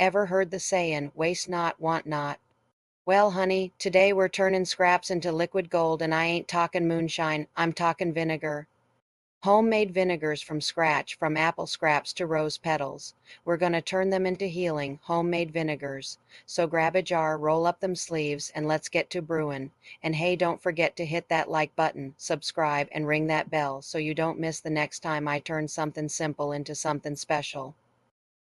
Ever heard the sayin', waste not, want not? Well, honey, today we're turnin' scraps into liquid gold, and I ain't talkin' moonshine, I'm talkin' vinegar. Homemade vinegars from scratch, from apple scraps to rose petals. We're gonna turn them into healing, homemade vinegars. So grab a jar, roll up them sleeves, and let's get to brewin'. And hey, don't forget to hit that like button, subscribe, and ring that bell so you don't miss the next time I turn something simple into something special.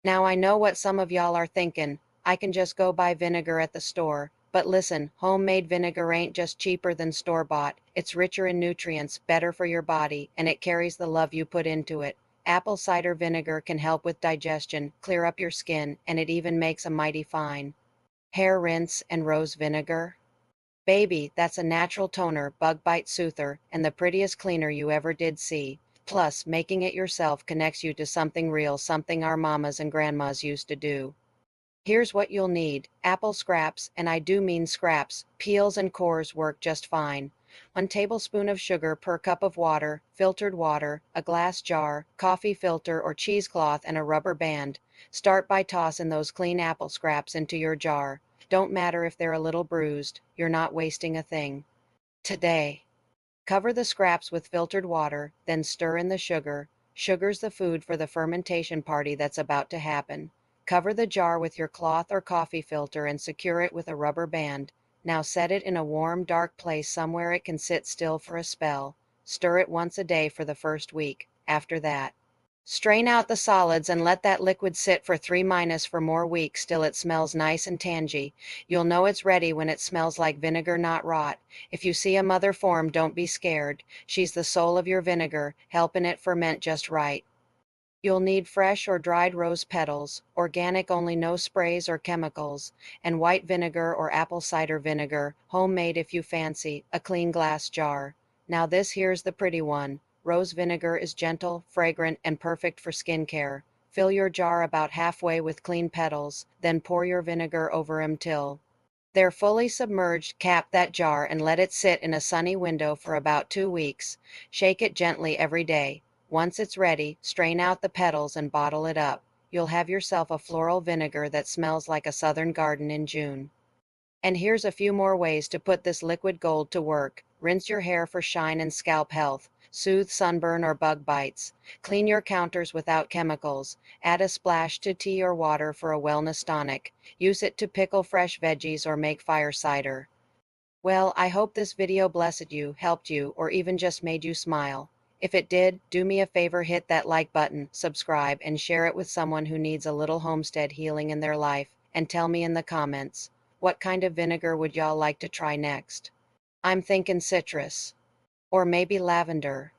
Now I know what some of y'all are thinking. I can just go buy vinegar at the store. But listen, homemade vinegar ain't just cheaper than store-bought. It's richer in nutrients, better for your body, and it carries the love you put into it. Apple cider vinegar can help with digestion, clear up your skin, and it even makes a mighty fine hair rinse. And rose vinegar? Baby, that's a natural toner, bug bite soother, and the prettiest cleaner you ever did see. Plus, making it yourself connects you to something real, something our mamas and grandmas used to do. Here's what you'll need. Apple scraps, and I do mean scraps. Peels and cores work just fine. 1 tablespoon of sugar per cup of water, filtered water, a glass jar, coffee filter or cheesecloth, and a rubber band. Start by tossing those clean apple scraps into your jar. Don't matter if they're a little bruised, you're not wasting a thing. Today, cover the scraps with filtered water, then stir in the sugar. Sugar's the food for the fermentation party that's about to happen. Cover the jar with your cloth or coffee filter and secure it with a rubber band. Now set it in a warm, dark place somewhere it can sit still for a spell. Stir it once a day for the first week. After that, strain out the solids and let that liquid sit for 3 more weeks till it smells nice and tangy. You'll know it's ready when it smells like vinegar, not rot. If you see a mother form, don't be scared. She's the soul of your vinegar, helping it ferment just right. You'll need fresh or dried rose petals, organic only, no sprays or chemicals, and white vinegar or apple cider vinegar, homemade if you fancy, a clean glass jar. Now this here's the pretty one. Rose vinegar is gentle, fragrant, and perfect for skincare. Fill your jar about halfway with clean petals, then pour your vinegar over 'em till they're fully submerged. Cap that jar and let it sit in a sunny window for about 2 weeks. Shake it gently every day. Once it's ready, strain out the petals and bottle it up. You'll have yourself a floral vinegar that smells like a southern garden in June. And here's a few more ways to put this liquid gold to work. Rinse your hair for shine and scalp health. Soothe sunburn or bug bites. Clean your counters without chemicals. Add a splash to tea or water for a wellness tonic. Use it to pickle fresh veggies or make fire cider. Well, I hope this video blessed you, helped you, or even just made you smile. If it did, do me a favor, hit that like button, subscribe, and share it with someone who needs a little homestead healing in their life, and tell me in the comments, what kind of vinegar would y'all like to try next? I'm thinking citrus. Or maybe lavender.